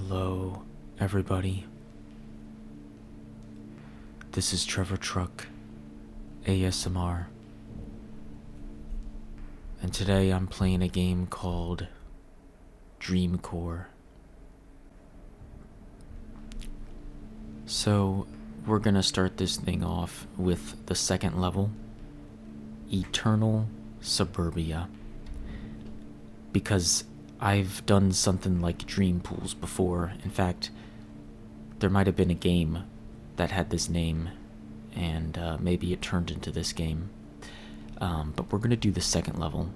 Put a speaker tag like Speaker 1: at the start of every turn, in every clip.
Speaker 1: Hello, everybody. This is Trevor Truck, ASMR. And today I'm playing a game called Dreamcore. So, we're gonna start this thing off with the second level, Eternal Suburbia. Because I've done something like dream pools before. In fact, there might have been a game that had this name, and maybe it turned into this game. But we're going to do the second level.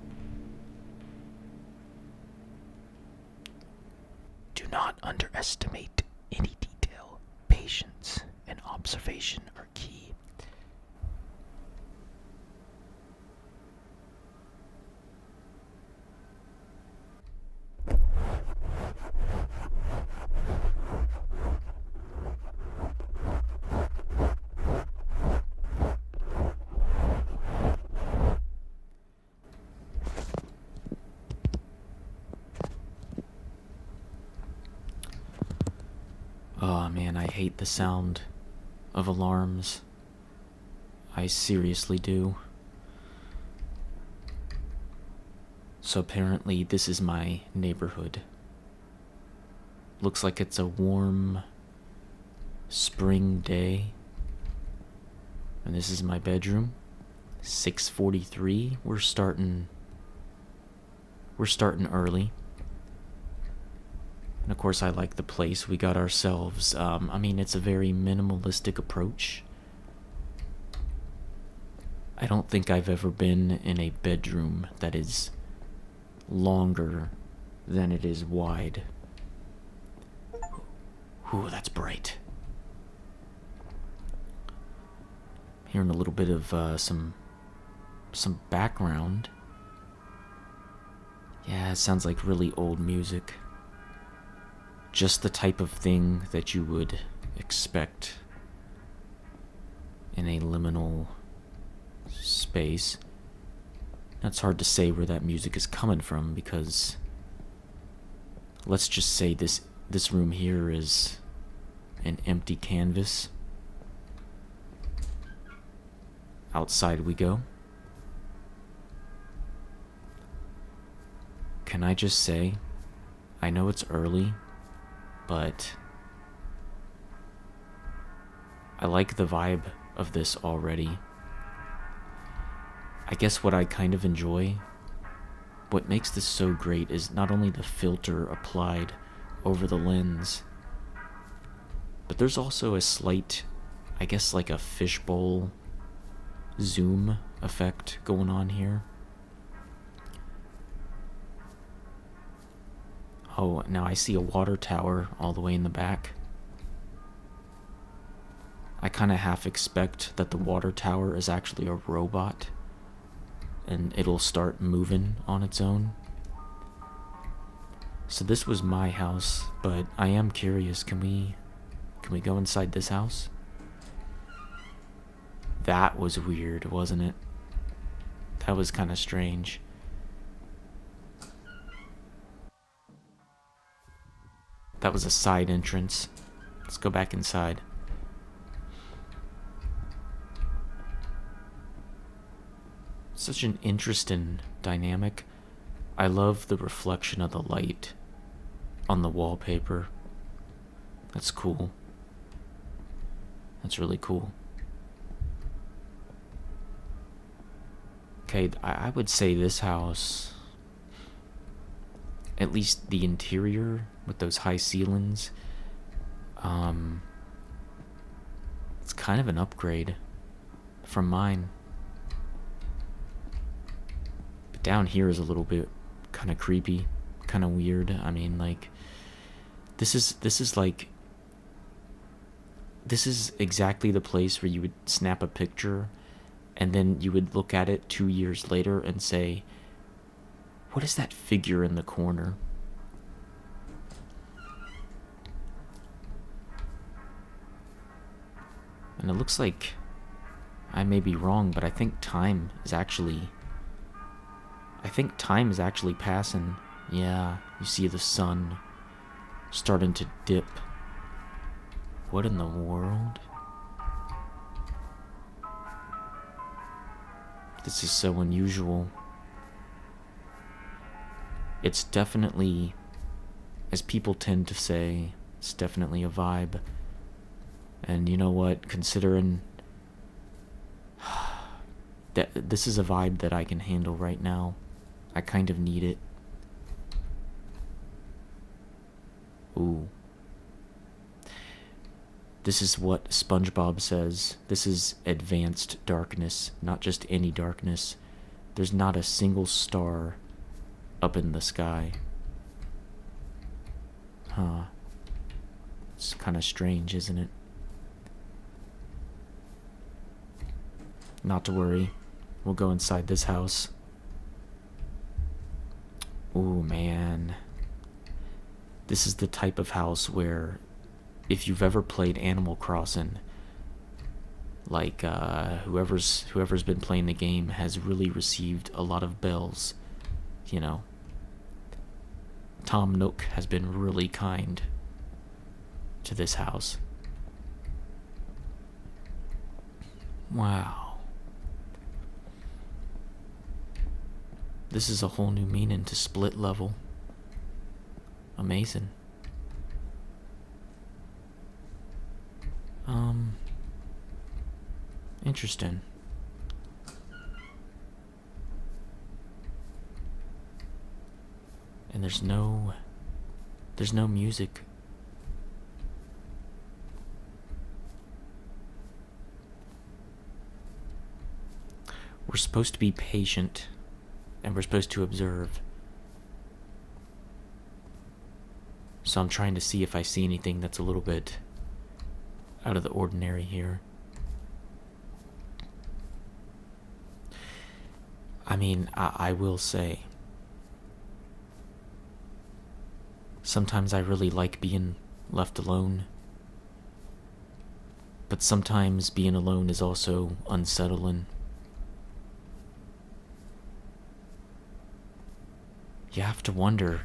Speaker 1: Do not underestimate any detail. Patience and observation are key. Oh man, I hate the sound of alarms. I seriously do. So apparently this is my neighborhood. Looks like it's a warm spring day. And this is my bedroom. 6:43. We're starting early. And of course I like the place. We got ourselves, it's a very minimalistic approach. I don't think I've ever been in a bedroom that is longer than it is wide. Ooh, that's bright. Hearing a little bit of some background. Yeah, it sounds like really old music. Just the type of thing that you would expect in a liminal space. Now, it's hard to say where that music is coming from because let's just say this room here is an empty canvas. Outside we go. Can I just say, I know it's early, but I like the vibe of this already. I guess what I kind of enjoy, what makes this so great is not only the filter applied over the lens, but there's also a slight, I guess like a fishbowl zoom effect going on here. Oh, now I see a water tower all the way in the back. I kind of half expect that the water tower is actually a robot and it'll start moving on its own. So this was my house, but I am curious, can we go inside this house? That was weird, wasn't it? That was kind of strange. That was a side entrance. Let's go back inside. Such an interesting dynamic. I love the reflection of the light on the wallpaper. That's cool. That's really cool. Okay, I would say this house, at least the interior with those high ceilings, it's kind of an upgrade from mine. But down here is a little bit kind of creepy, kind of weird. I mean, like, this is exactly the place where you would snap a picture and then you would look at it 2 years later and say, what is that figure in the corner? And it looks like, I may be wrong, but I think time is actually passing. Yeah, you see the sun starting to dip. What in the world? This is so unusual. It's definitely, as people tend to say, it's definitely a vibe. And you know what? Considering that this is a vibe that I can handle right now, I kind of need it. Ooh. This is what SpongeBob says. This is advanced darkness, not just any darkness. There's not a single star up in the sky. Huh. It's kind of strange, isn't it? Not to worry. We'll go inside this house. Ooh, man. This is the type of house where, if you've ever played Animal Crossing, like whoever's been playing the game has really received a lot of bells, you know. Tom Nook has been really kind to this house. Wow. This is a whole new meaning to split level. Amazing. Interesting. And there's no music. We're supposed to be patient, and we're supposed to observe. So I'm trying to see if I see anything that's a little bit out of the ordinary here. I mean, I will say, sometimes I really like being left alone, but sometimes being alone is also unsettling. You have to wonder,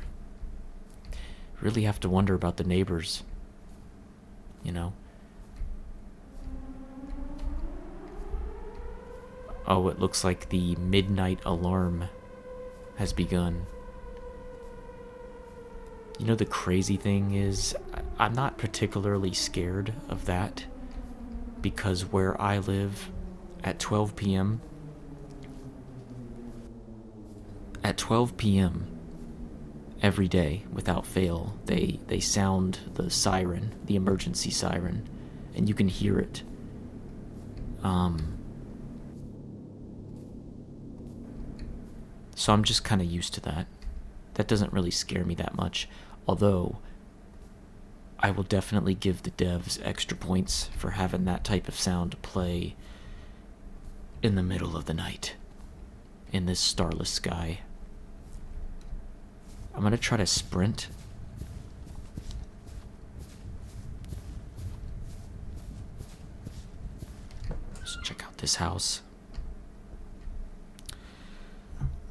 Speaker 1: really have to wonder about the neighbors, you know? Oh, it looks like the midnight alarm has begun. You know, the crazy thing is, I'm not particularly scared of that, because where I live, at 12 p.m., every day, without fail, they sound the siren, the emergency siren, and you can hear it. So I'm just kind of used to that. That doesn't really scare me that much, although I will definitely give the devs extra points for having that type of sound play in the middle of the night, in this starless sky. I'm gonna try to sprint. Let's check out this house.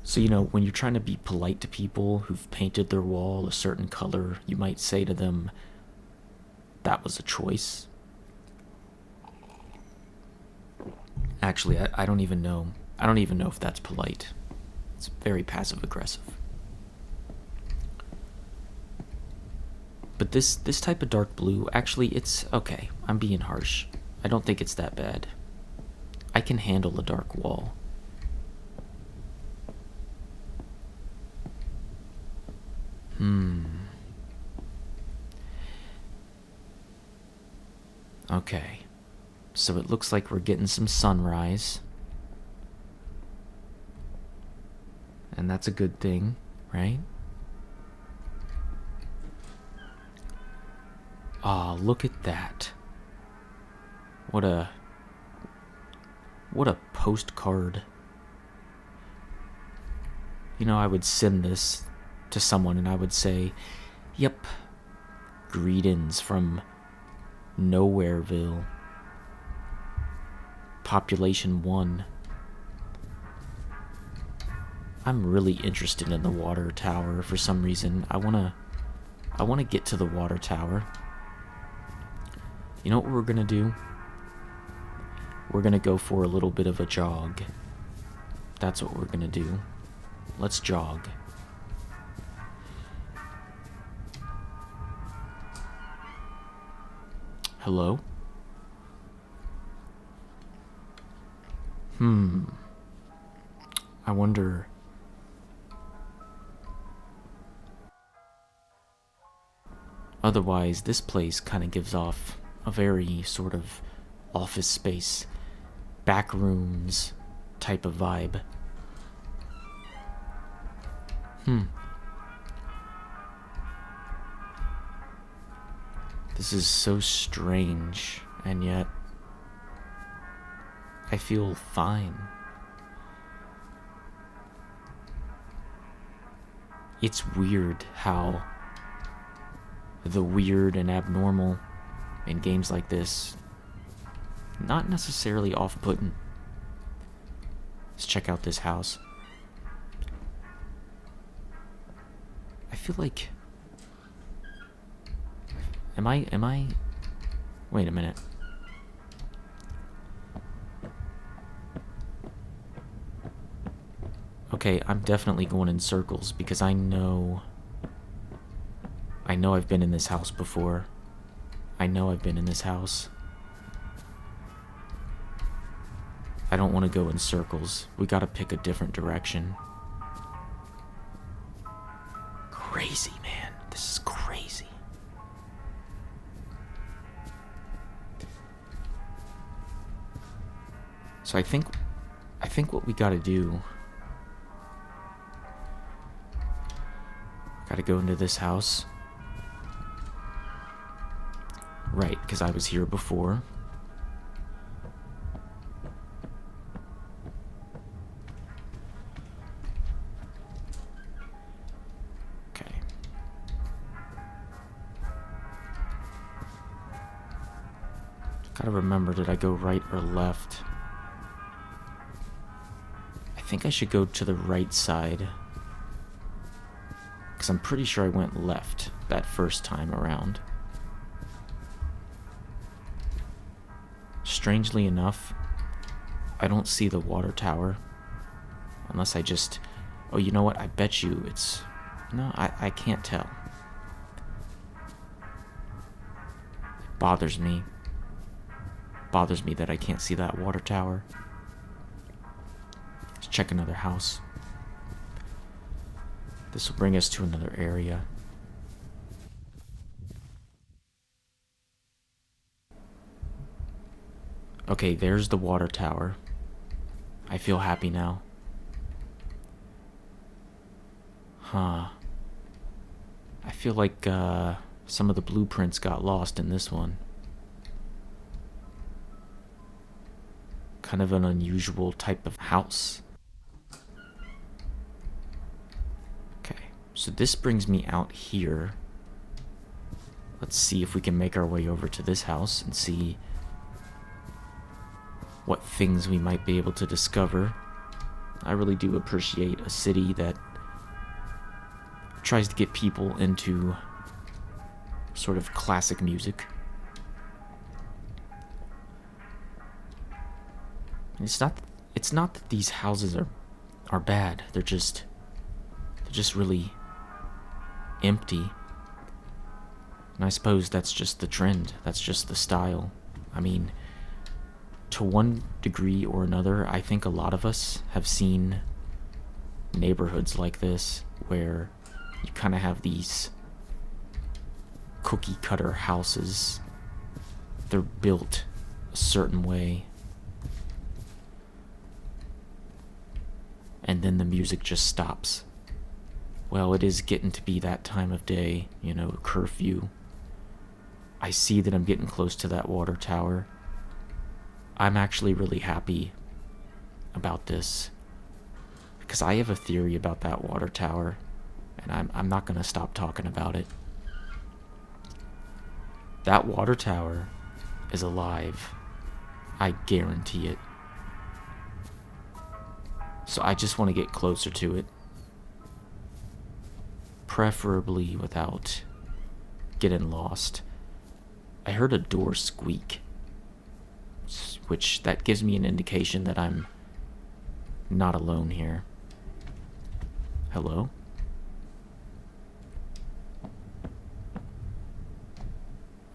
Speaker 1: So, you know, when you're trying to be polite to people who've painted their wall a certain color, you might say to them, that was a choice. Actually, I don't even know. I don't even know if that's polite. It's very passive-aggressive. But this type of dark blue, actually, it's okay. I'm being harsh. I don't think it's that bad. I can handle a dark wall. Okay. So it looks like we're getting some sunrise. And that's a good thing, right? Ah, look at that. What a postcard. You know, I would send this to someone and I would say, yep, greetings from Nowhereville, population 1. I'm really interested in the water tower for some reason. I wanna I want to get to the water tower. You know what we're going to do? We're going to go for a little bit of a jog. That's what we're going to do. Let's jog. Hello? I wonder... Otherwise, this place kind of gives off a very sort of office space, back rooms type of vibe. This is so strange, and yet I feel fine. It's weird how the weird and abnormal in games like this, not necessarily off-putting. Let's check out this house. I feel like... Am I... Wait a minute. Okay, I'm definitely going in circles because I know I've been in this house before. I know I've been in this house. I don't want to go in circles. We gotta pick a different direction. Crazy, man. This is crazy. So I think what we gotta do... Gotta go into this house. Right, because I was here before. Okay. Gotta remember, did I go right or left? I think I should go to the right side. Because I'm pretty sure I went left that first time around. Strangely enough, I don't see the water tower. Unless I just... Oh, you know what? I bet you it's... No, I can't tell. It bothers me. Bothers me that I can't see that water tower. Let's check another house. This will bring us to another area. Okay, there's the water tower. I feel happy now. Huh. I feel like some of the blueprints got lost in this one. Kind of an unusual type of house. Okay, so this brings me out here. Let's see if we can make our way over to this house and see what things we might be able to discover. I really do appreciate a city that tries to get people into sort of classic music. It's not that these houses are bad. They're just really empty. And I suppose that's just the trend. That's just the style. I mean, to one degree or another, I think a lot of us have seen neighborhoods like this where you kind of have these cookie cutter houses. They're built a certain way. And then the music just stops. Well, it is getting to be that time of day, you know, curfew. I see that I'm getting close to that water tower. I'm actually really happy about this because I have a theory about that water tower, and I'm not gonna stop talking about it. That water tower is alive. I guarantee it. So I just want to get closer to it. Preferably without getting lost, I heard a door squeak, which that gives me an indication that I'm not alone here. Hello?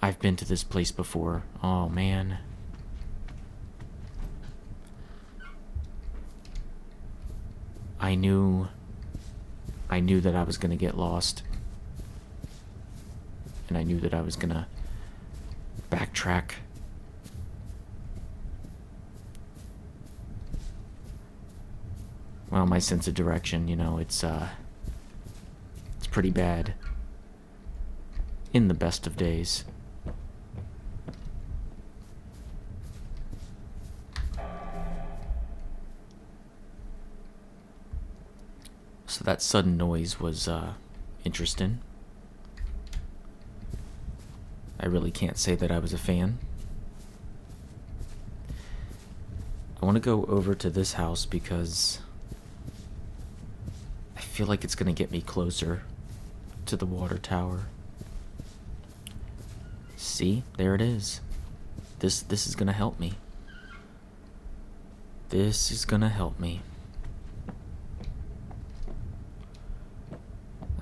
Speaker 1: I've been to this place before. Oh, man. I knew that I was gonna get lost. And I knew that I was gonna backtrack. Well, my sense of direction, it's pretty bad. In the best of days. So that sudden noise was interesting. I really can't say that I was a fan. I want to go over to this house because I feel like it's going to get me closer to the water tower. See, there it is. This is going to help me. This is going to help me.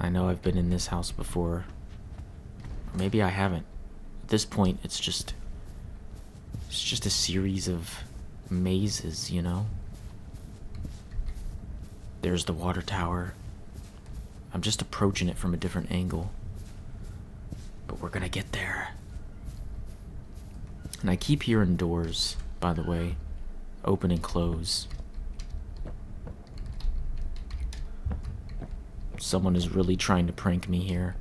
Speaker 1: I know I've been in this house before. Or maybe I haven't. At this point, it's just a series of mazes, There's the water tower. I'm just approaching it from a different angle. But we're gonna get there. And I keep hearing doors, by the way, open and close. Someone is really trying to prank me here.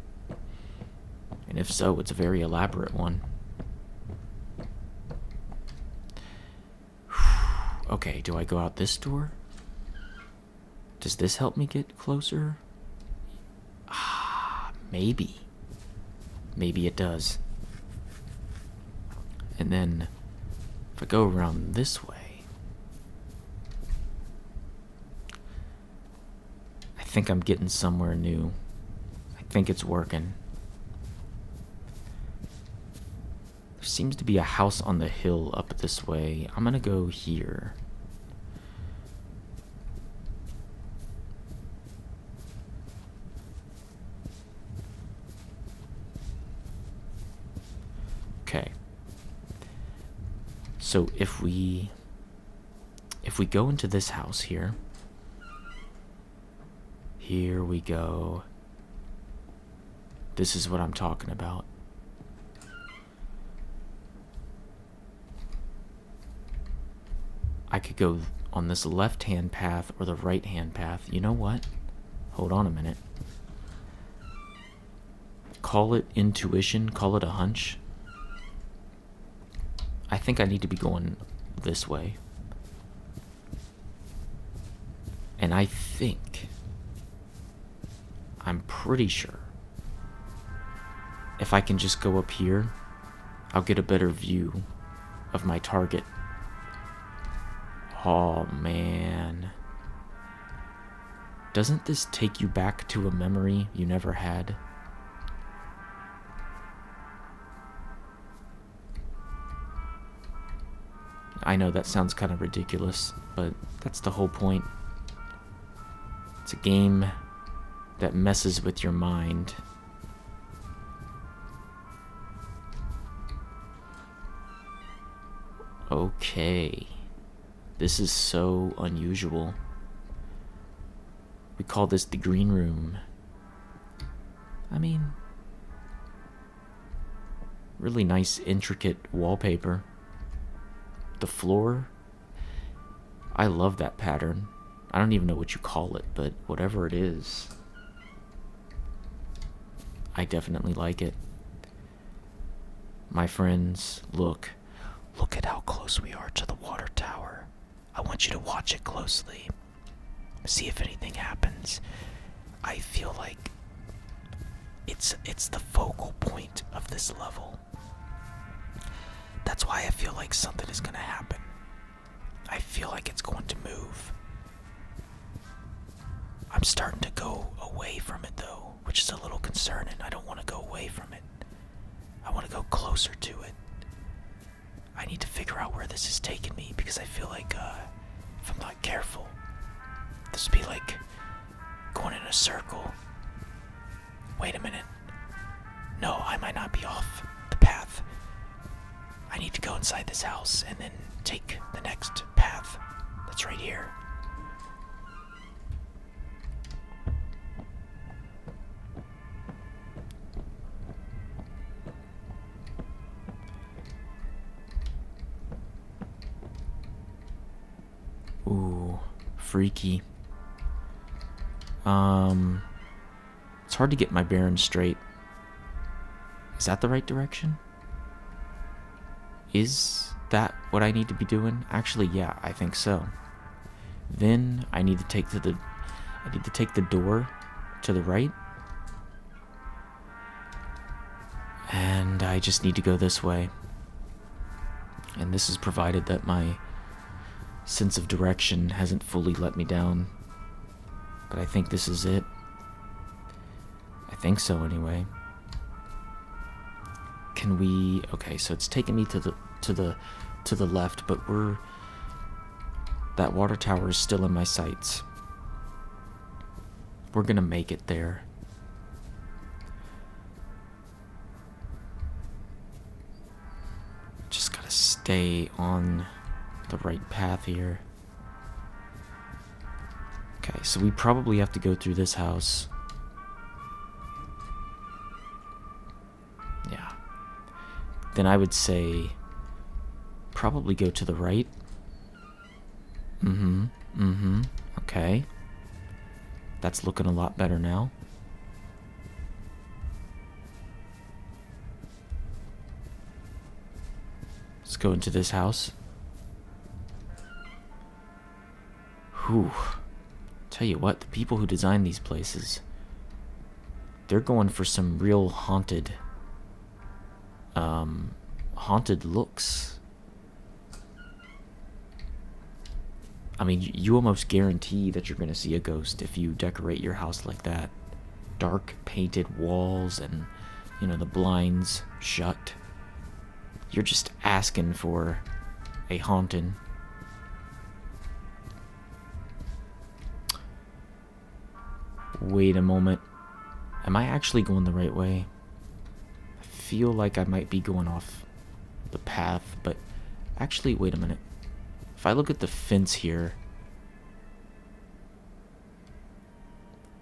Speaker 1: And if so, it's a very elaborate one. Okay, do I go out this door? Does this help me get closer? Maybe. Maybe it does. And then, if I go around this way, I think I'm getting somewhere new. I think it's working. There seems to be a house on the hill up this way. I'm gonna go here. Okay. So if we go into this house here we go. This is what I'm talking about. I could go on this left-hand path or the right-hand path. You know what? Hold on a minute. Call it intuition, call it a hunch. I think I need to be going this way. And I'm pretty sure if I can just go up here, I'll get a better view of my target. Oh, man. Doesn't this take you back to a memory you never had? I know that sounds kind of ridiculous, but that's the whole point. It's a game that messes with your mind. Okay. This is so unusual. We call this the green room. I mean, really nice, intricate wallpaper. The floor, I love that pattern. I don't even know what you call it, but whatever it is, I definitely like it. My friends, look at how close we are to the water tower. I want you to watch it closely. See if anything happens. I feel like it's the focal point of this level. That's why I feel like something is going to happen. I feel like it's going to move. I'm starting to go away from it though, which is a little concerning. I don't want to go away from it. I want to go closer to it. I need to figure out where this is taking me because I feel like if I'm not careful, this will be like going in a circle. Wait a minute. No, I might not be off the path. I need to go inside this house and then take the next path that's right here. Ooh, freaky. It's hard to get my bearings straight. Is that the right direction? Is that what I need to be doing? Actually, yeah, I think so. Then I need to take the door to the right. And I just need to go this way. And this is provided that my sense of direction hasn't fully let me down. But I think this is it. I think so anyway. Can we... Okay, so it's taking me to the left, but that water tower is still in my sights. We're gonna make it there. Just gotta stay on the right path here. Okay, so we probably have to go through this house. Yeah. Then I would say probably go to the right. Okay. That's looking a lot better now. Let's go into this house. Whew. Tell you what, the people who design these places, they're going for some real haunted looks. I mean, you almost guarantee that you're going to see a ghost if you decorate your house like that. Dark painted walls and, the blinds shut. You're just asking for a haunting. Wait a moment. Am I actually going the right way? I feel like I might be going off the path, but actually, wait a minute. If I look at the fence here,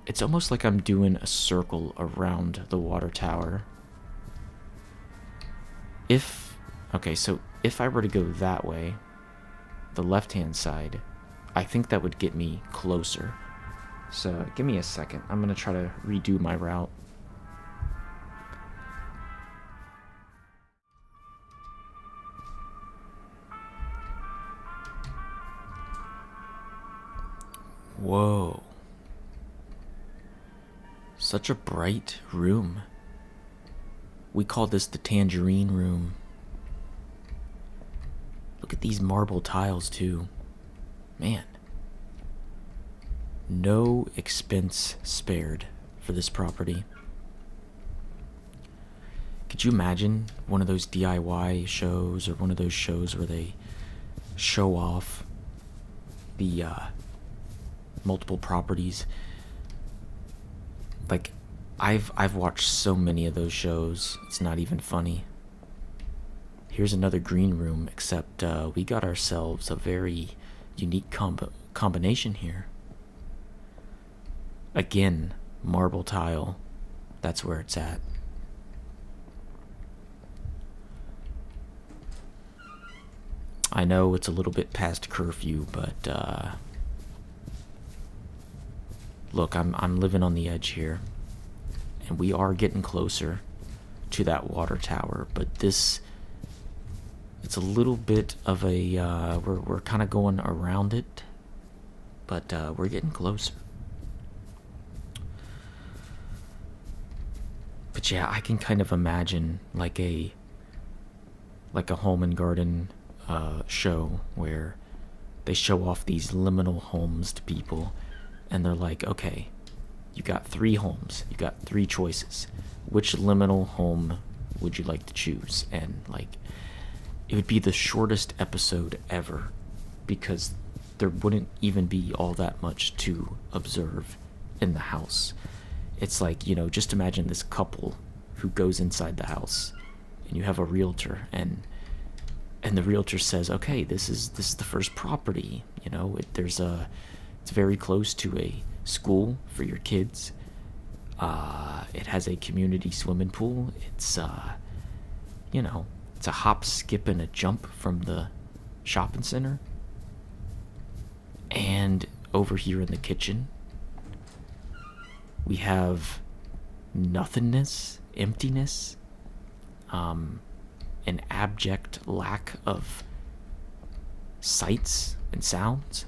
Speaker 1: it's almost like I'm doing a circle around the water tower. Okay, so if I were to go that way, the left-hand side, I think that would get me closer. So, give me a second. I'm going to try to redo my route. Whoa. Such a bright room. We call this the tangerine room. Look at these marble tiles, too. Man. No expense spared for this property. Could you imagine one of those DIY shows or one of those shows where they show off the multiple properties? Like, I've watched so many of those shows, it's not even funny. Here's another green room, except we got ourselves a very unique combination here. Again, marble tile. That's where it's at. I know it's a little bit past curfew, but look, I'm living on the edge here, and we are getting closer to that water tower. But it's a little bit of a we're kind of going around it, but we're getting closer. But yeah, I can kind of imagine like a home and garden show where they show off these liminal homes to people, and they're like, okay, you got 3 homes, you got 3 choices. Which liminal home would you like to choose? And like, it would be the shortest episode ever, because there wouldn't even be all that much to observe in the house. It's like, just imagine this couple who goes inside the house, and you have a realtor, and the realtor says, okay, this is the first property. It's very close to a school for your kids. It has a community swimming pool. It's it's a hop, skip, and a jump from the shopping center. And over here in the kitchen, we have nothingness, emptiness, an abject lack of sights and sounds.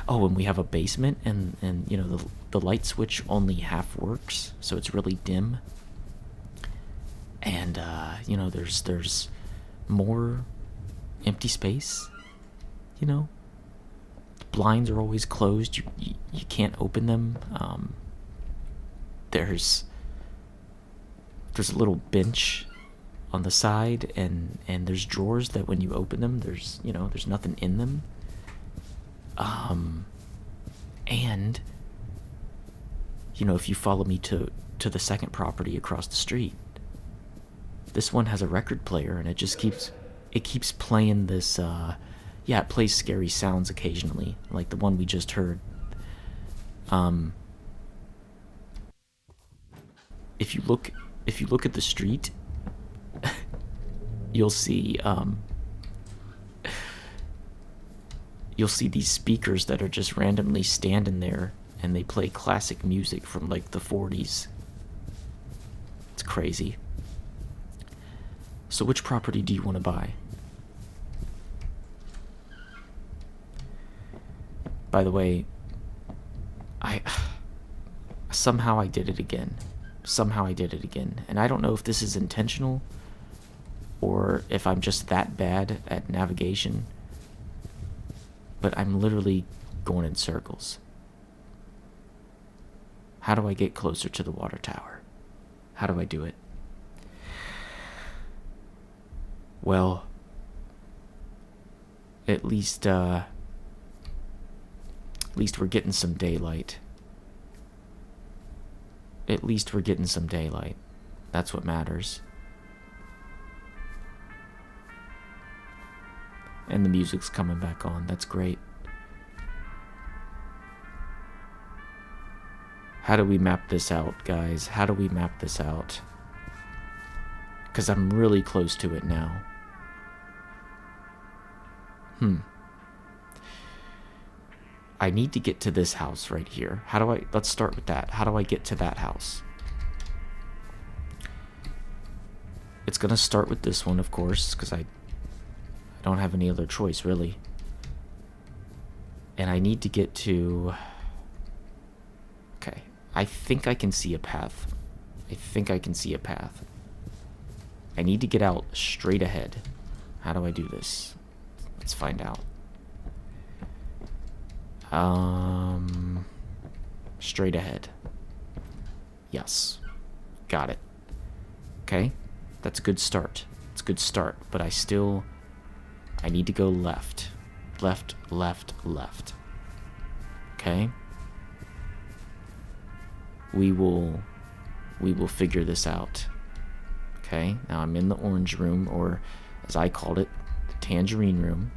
Speaker 1: Oh, and we have a basement, and the light switch only half works, so it's really dim. And there's more empty space. The blinds are always closed. You can't open them. There's a little bench on the side, and there's drawers that when you open them, there's nothing in them. And if you follow me to the second property across the street, this one has a record player, and it keeps playing this. It plays scary sounds occasionally, like the one we just heard. If you look at the street, you'll see these speakers that are just randomly standing there, and they play classic music from like the 40s. It's crazy. So which property do you want to buy? By the way, somehow I did it again. And I don't know if this is intentional or if I'm just that bad at navigation, but I'm literally going in circles. How do I get closer to the water tower? How do I do it? Well, at least we're getting some daylight. That's what matters. And the music's coming back on. That's great. How do we map this out, guys? How do we map this out? Because I'm really close to it now. I need to get to this house right here. Let's start with that. How do I get to that house? It's gonna start with this one, of course, because I don't have any other choice, really. And I need to get to... Okay, I think I can see a path. I need to get out straight ahead. How do I do this? Let's find out. Straight ahead. Yes. Got it. Okay. That's a good start. But I need to go left. Left. Okay. We will figure this out. Okay. Now I'm in the orange room, or as I called it, the tangerine room.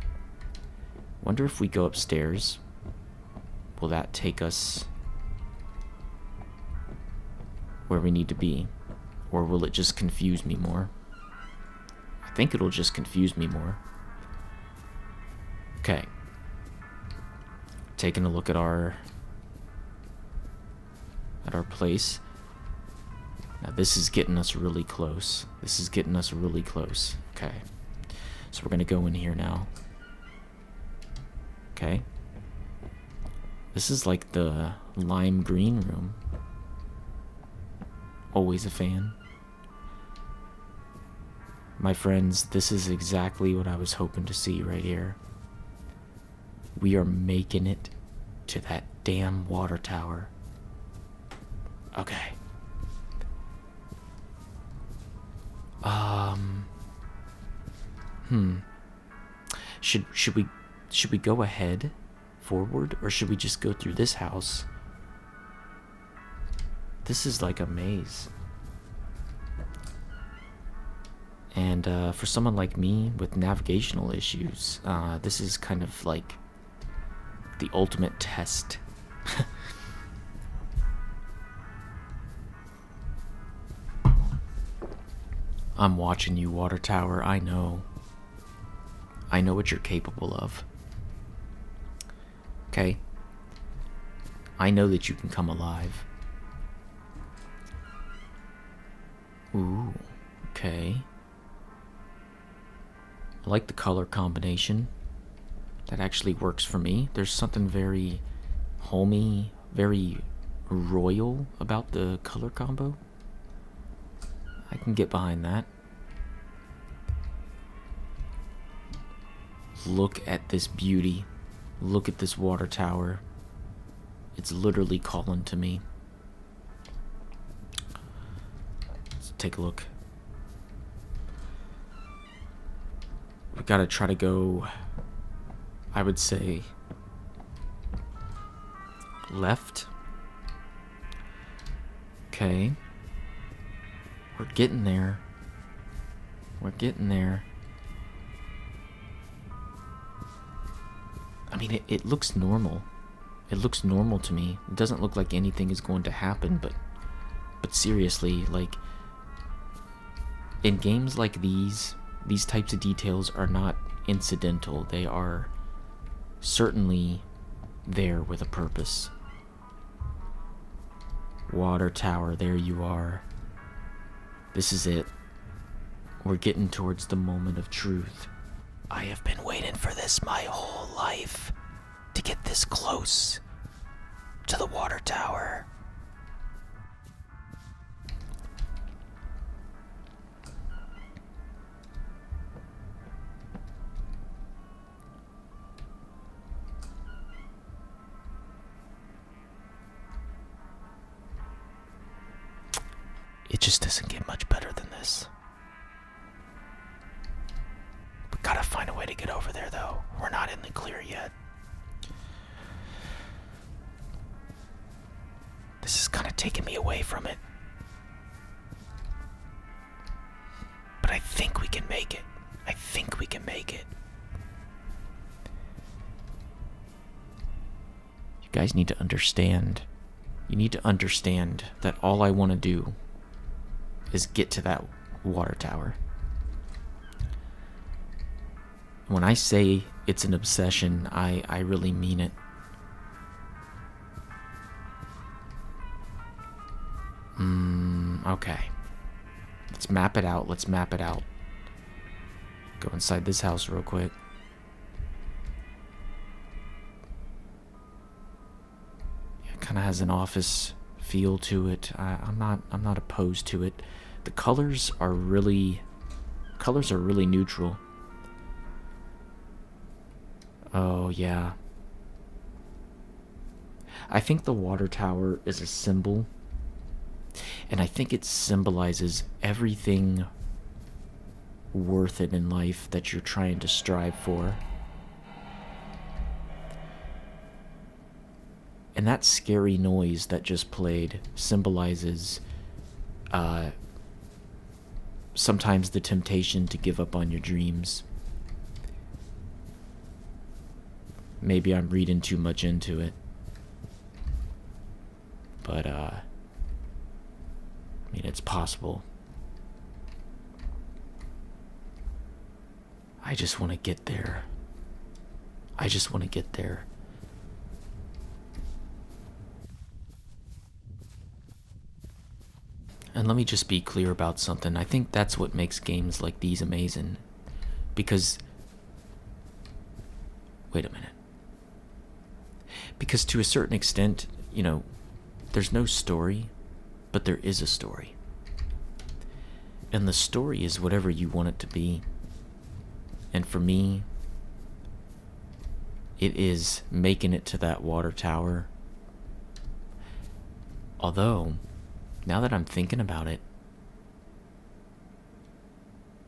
Speaker 1: Wonder if we go upstairs, will that take us where we need to be? Or will it just confuse me more? I think it'll just confuse me more. Okay. Taking a look at our place. Now this is getting us really close. Okay. So we're gonna go in here now. Okay. This is like the lime green room. Always a fan. My friends, this is exactly what I was hoping to see right here. We are making it to that damn water tower. Okay. Should we go ahead forward, or should we just go through this house? This is like a maze. And for someone like me with navigational issues, this is kind of like the ultimate test. I'm watching you, Water Tower. I know what you're capable of. Okay? I know that you can come alive. Ooh, okay. I like the color combination. That actually works for me. There's something very homey, very royal about the color combo. I can get behind that. Look at this beauty. Look at this water tower. It's literally calling to me. Let's take a look. We gotta try to go, I would say, left. Okay. We're getting there. We're getting there. I mean, it looks normal. It looks normal to me. It doesn't look like anything is going to happen, but seriously, like, in games like these types of details are not incidental. They are certainly there with a purpose. Water tower, there you are. This is it. We're getting towards the moment of truth. I have been waiting for this my whole life, to get this close to the water tower. It just doesn't get much better than this. We gotta find a way to get over there, though. We're not in the clear yet. This is kind of taking me away from it. But I think we can make it. I think we can make it. You guys need to understand. You need to understand that all I want to do is get to that water tower. When I say it's an obsession, I really mean it. Okay. Let's map it out. Let's map it out. Go inside this house real quick. Yeah, it kind of has an office feel to it. I'm not opposed to it. The colors are really neutral. Oh yeah. I think the water tower is a symbol, and I think it symbolizes everything worth it in life that you're trying to strive for. And that scary noise that just played symbolizes sometimes the temptation to give up on your dreams. Maybe I'm reading too much into it. But, I mean, it's possible. I just want to get there. I just want to get there. And let me just be clear about something. I think that's what makes games like these amazing. Because, wait a minute. Because to a certain extent, you know, there's no story, but there is a story. And the story is whatever you want it to be. And for me, it is making it to that water tower. Although, now that I'm thinking about it,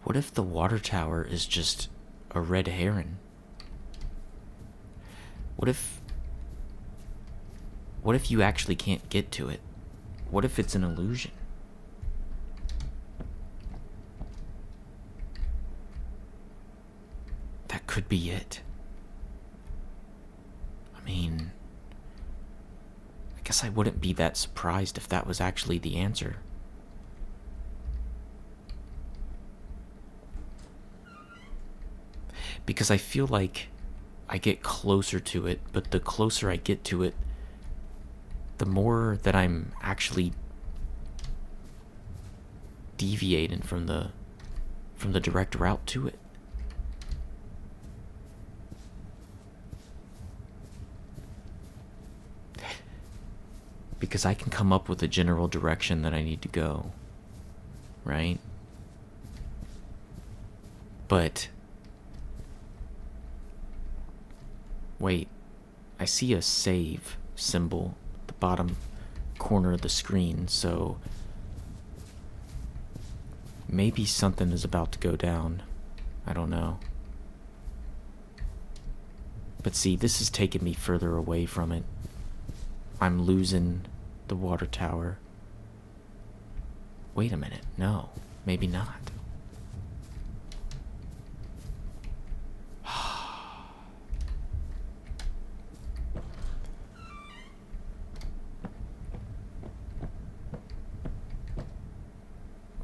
Speaker 1: what if the water tower is just a red heron? What if you actually can't get to it? What if it's an illusion? That could be it. I mean, I guess I wouldn't be that surprised if that was actually the answer. Because I feel like I get closer to it, but the closer I get to it, the more that I'm actually deviating from the direct route to it. Because I can come up with a general direction that I need to go, right? But wait, I see a save symbol at the bottom corner of the screen, so maybe something is about to go down. I don't know. But see, this is taking me further away from it. I'm losing the water tower. Wait a minute. No, maybe not.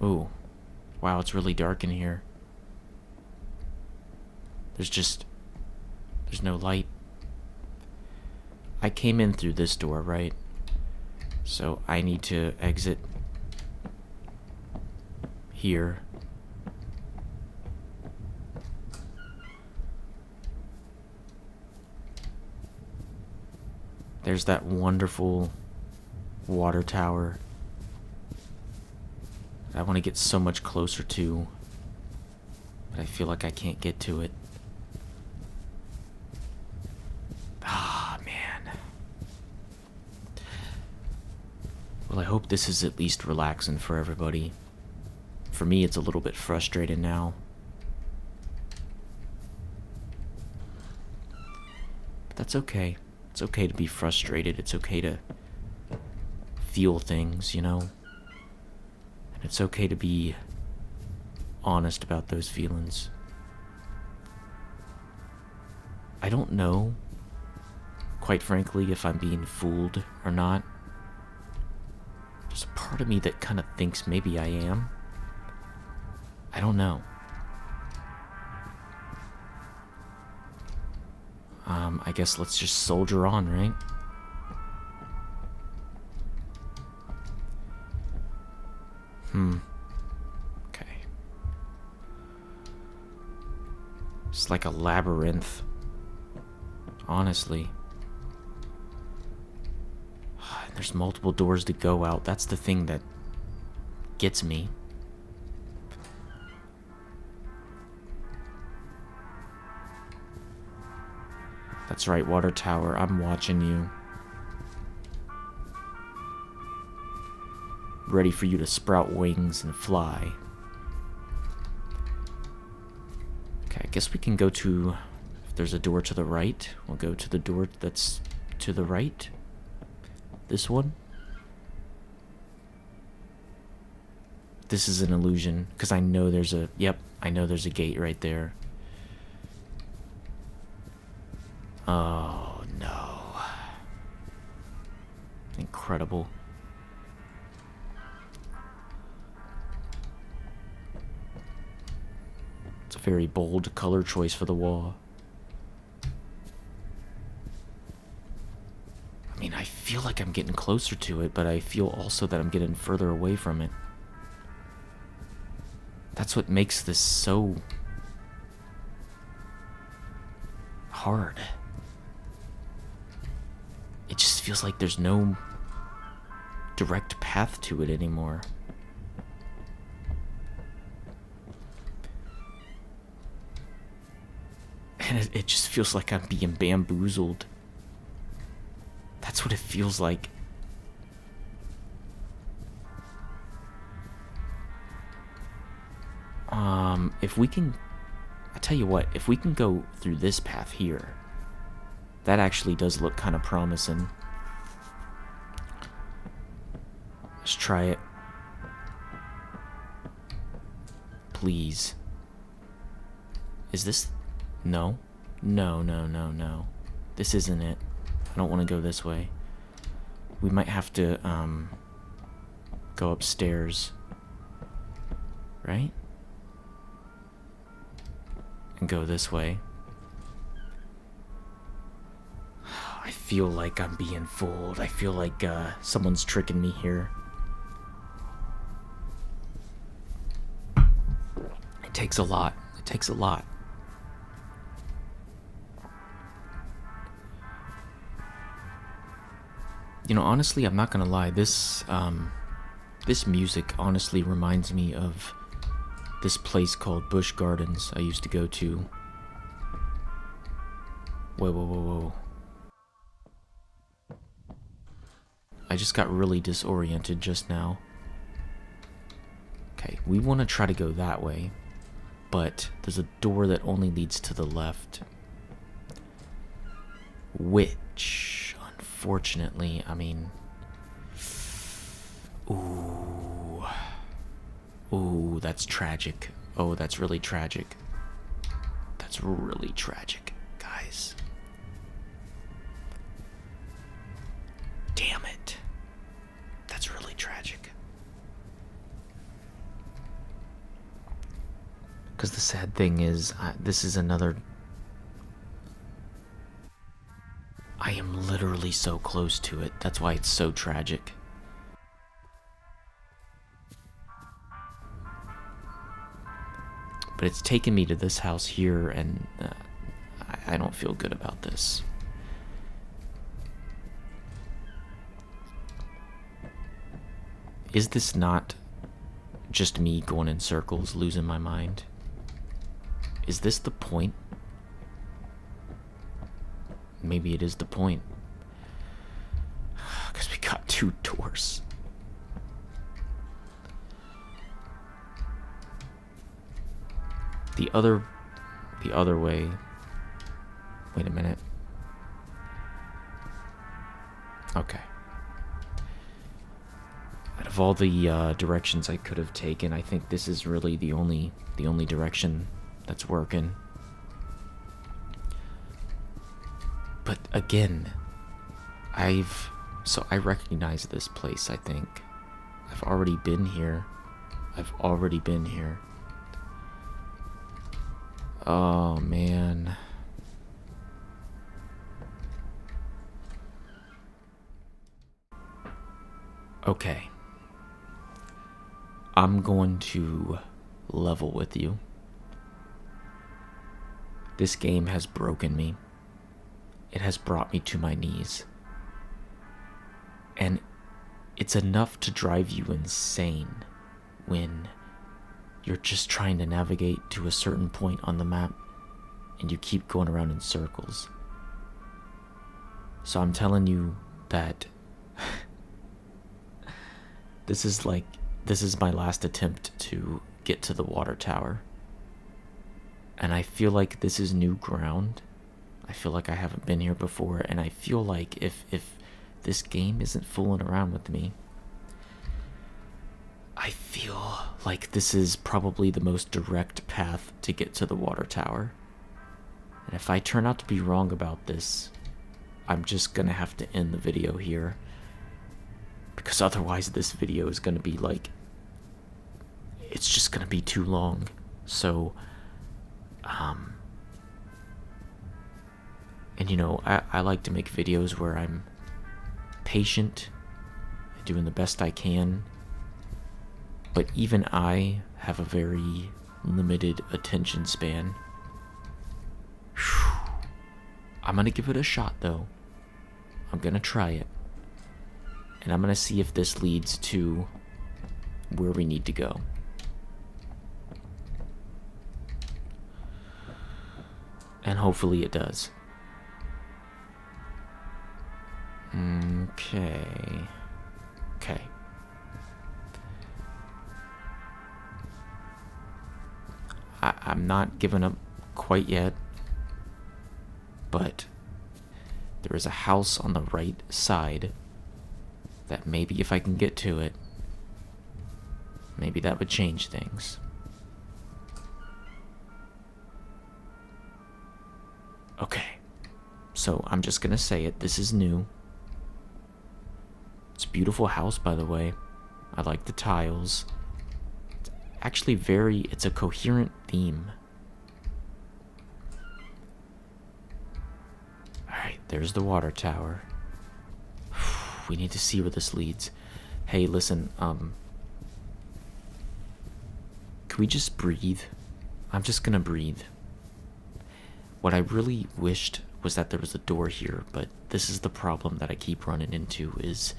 Speaker 1: Ooh. Wow, it's really dark in here. There's no light. I came in through this door, right? So I need to exit here. There's that wonderful water tower I want to get so much closer to, but I feel like I can't get to it. Ah, man. Well, I hope this is at least relaxing for everybody. For me, it's a little bit frustrating now. But that's okay. It's okay to be frustrated. It's okay to feel things, you know? And it's okay to be honest about those feelings. I don't know, quite frankly, if I'm being fooled or not. There's a part of me that kind of thinks maybe I am. I don't know. I guess let's just soldier on, right? Okay. It's like a labyrinth. Honestly. There's multiple doors to go out. That's the thing that gets me. That's right, Water Tower. I'm watching you. Ready for you to sprout wings and fly. Okay, I guess we can go to... If there's a door to the right, we'll go to the door that's to the right. This one. This is an illusion, because I know there's a... Yep, I know there's a gate right there. Oh, no. Incredible. It's a very bold color choice for the wall. I mean, I feel like I'm getting closer to it, but I feel also that I'm getting further away from it. That's what makes this so hard. It just feels like there's no direct path to it anymore. And it just feels like I'm being bamboozled. That's what it feels like. If we can I tell you what, if we can go through this path here, that actually does look kind of promising. Let's try it. Please. Is this... No. No, no, no, no. This isn't it. I don't want to go this way. We might have to, go upstairs. Right? And go this way. I feel like I'm being fooled. I feel like, someone's tricking me here. It takes a lot. It takes a lot. You know, honestly, I'm not gonna lie. This music honestly reminds me of this place called Busch Gardens I used to go to. Whoa, whoa, whoa, whoa. I just got really disoriented just now. Okay, we want to try to go that way, but there's a door that only leads to the left. Which, unfortunately, I mean... Ooh. Ooh, that's tragic. Oh, that's really tragic. That's really tragic, guys. Damn it. That's really tragic. Because the sad thing is, this is another... I am literally so close to it. That's why it's so tragic. But it's taken me to this house here, and I don't feel good about this. Is this not just me going in circles, losing my mind? Is this the point? Maybe it is the point. Because we got 2 doors. The other way. Wait a minute. Okay. Out of all the directions I could have taken, I think this is really the only direction that's working. But again, I recognize this place, I think. I've already been here. Oh, man. Okay. I'm going to level with you. This game has broken me. It has brought me to my knees. And it's enough to drive you insane when you're just trying to navigate to a certain point on the map and you keep going around in circles. So I'm telling you that this is my last attempt to get to the water tower. And I feel like this is new ground. I feel like I haven't been here before, and I feel like if this game isn't fooling around with me, I feel like this is probably the most direct path to get to the water tower. And if I turn out to be wrong about this, I'm just gonna have to end the video here. Because otherwise this video is gonna be like... it's just gonna be too long. So, and you know, I like to make videos where I'm patient, doing the best I can. But even I have a very limited attention span. Whew. I'm gonna give it a shot though. I'm gonna try it. And I'm gonna see if this leads to where we need to go. And hopefully it does. Okay. I'm not giving up quite yet, but there is a house on the right side that maybe if I can get to it, maybe that would change things. Okay, so I'm just gonna say it. This is new. It's a beautiful house, by the way. I like the tiles. It's actually it's a coherent theme. Alright, there's the water tower. We need to see where this leads. Hey, listen, can we just breathe? I'm just gonna breathe. What I really wished was that there was a door here, but this is the problem that I keep running into is...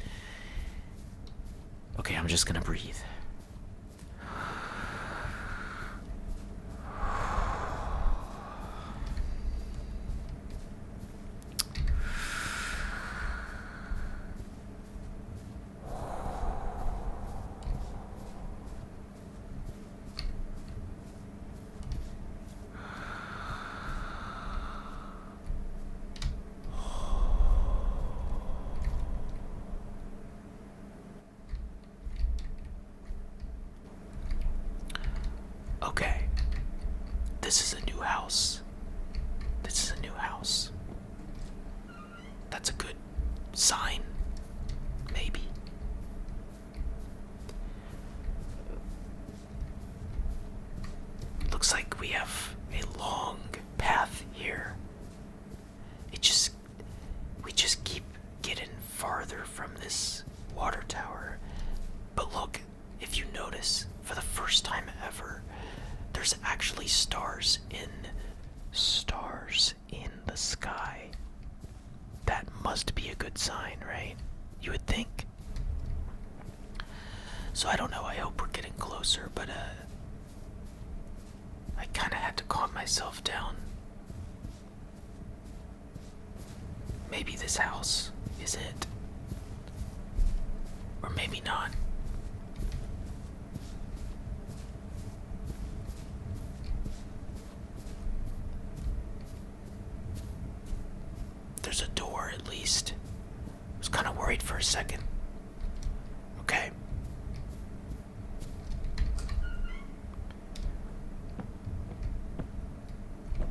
Speaker 1: Okay, I'm just gonna breathe. Okay, this is a new house. This is a new house. That's a good sign, maybe. Looks like we have a long path here. We just keep getting farther from this water tower. But look, if you notice, for the first time ever, there's actually stars in the sky. That must be a good sign, right? You would think. So I don't know, I hope we're getting closer, but I kinda had to calm myself down. Maybe this house is it. Or maybe not. There's a door at least. I was kind of worried for a second. Okay.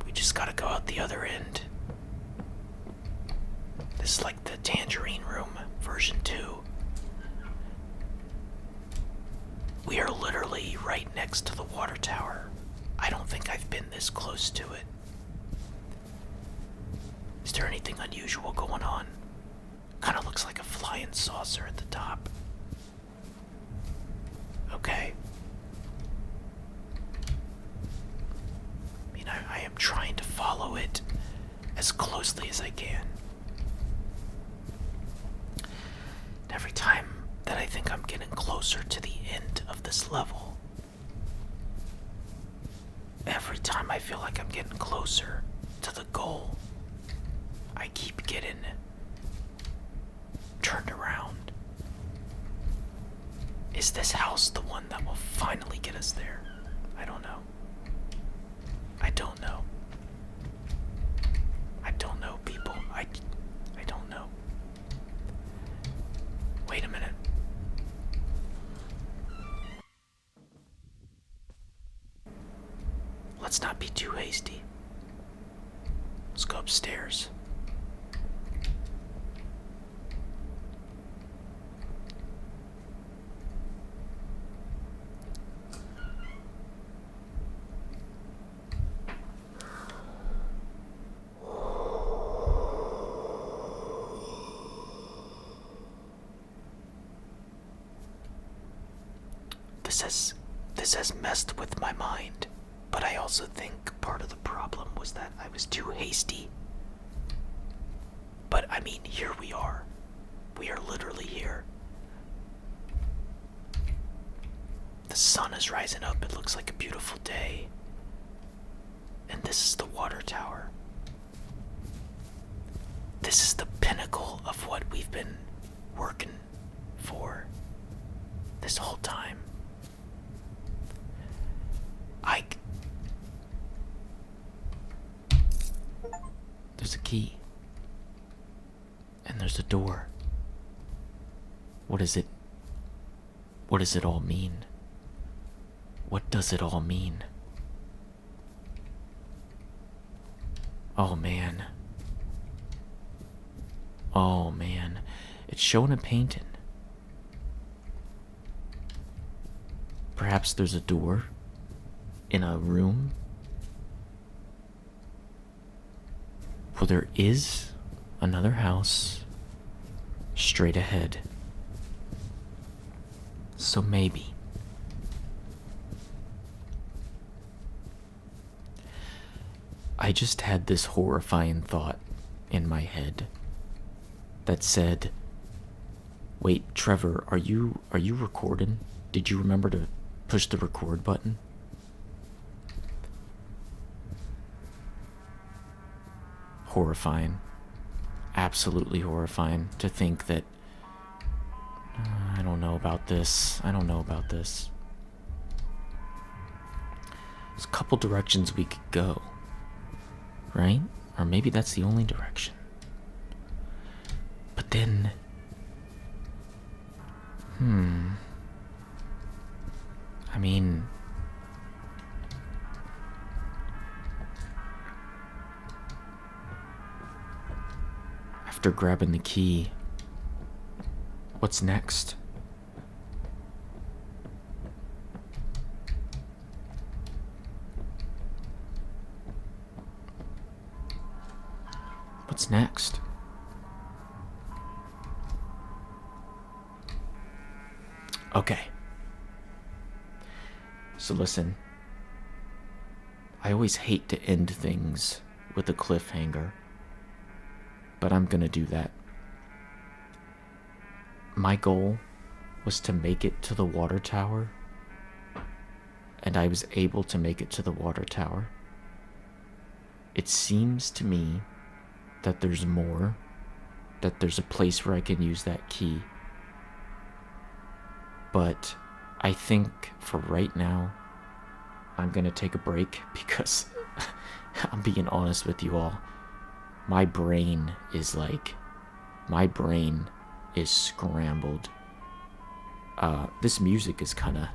Speaker 1: We just gotta go out the other end. This is like the Tangerine Room version 2. We are literally right next to the water tower. I don't think I've been this close to it. Is there anything unusual going on? Kind of looks like a flying saucer at the top. Okay. I mean, I am trying to follow it as closely as I can. Every time that I think I'm getting closer to the end of this level, every time I feel like I'm getting closer to the goal, I keep getting turned around. Is this house the one that will finally get us there? I don't know. I don't know. I don't know, people. I don't know. Wait a minute. Let's not be too hasty. Let's go upstairs. This has messed with my mind, but I also think part of the problem was that I was too hasty. But I mean, here we are. We are literally here. The sun is rising up. It looks like a beautiful day. And this is the water tower. This is the pinnacle of what we've been working for this whole time. there's a key. And there's a door. What is it? What does it all mean? What does it all mean? Oh man. Oh man. It's showing a painting. Perhaps there's a door in a room. Well, there is another house straight ahead. So maybe. I just had this horrifying thought in my head that said, wait, Trevor, are you recording? Did you remember to push the record button? Horrifying. Absolutely horrifying to think that I don't know about this. There's a couple directions we could go, right? Or maybe that's the only direction. But then, I mean, after grabbing the key, what's next? What's next? Okay. So listen, I always hate to end things with a cliffhanger, but I'm gonna do that. My goal was to make it to the water tower, and I was able to make it to the water tower. It seems to me that there's more, that there's a place where I can use that key. But I think for right now, I'm gonna take a break because I'm being honest with you all. My brain is scrambled. This music is kind of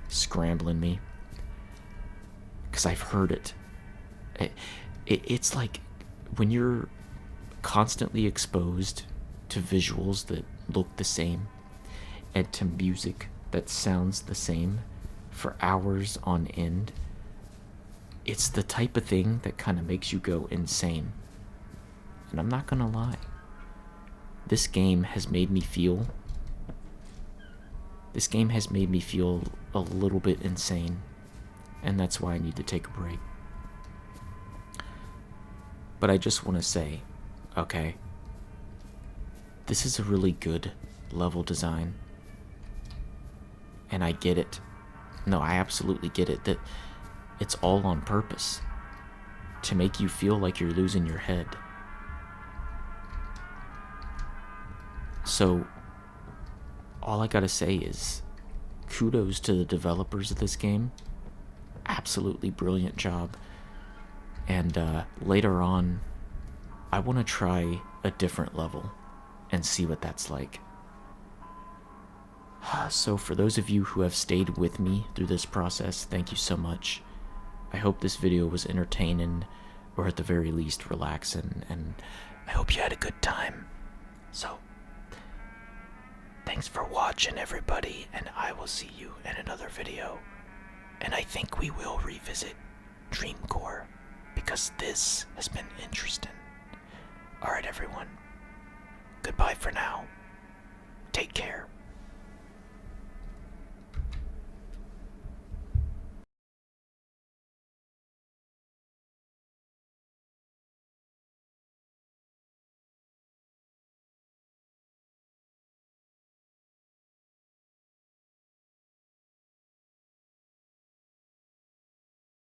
Speaker 1: scrambling me because I've heard it. It's like when you're constantly exposed to visuals that look the same and to music that sounds the same for hours on end. It's the type of thing that kind of makes you go insane. And I'm not gonna lie, this game has made me feel a little bit insane, and that's why I need to take a break. But I just want to say, okay, this is a really good level design, and I get it. No, I absolutely get it, that it's all on purpose to make you feel like you're losing your head. So all I gotta say is kudos to the developers of this game. Absolutely brilliant job. And later on, I want to try a different level and see what that's like. So for those of you who have stayed with me through this process, thank you so much. I hope this video was entertaining, or at the very least relaxing, and I hope you had a good time. So thanks for watching, everybody, and I will see you in another video. And I think we will revisit Dreamcore, because this has been interesting. Alright, everyone. Goodbye for now. Take care.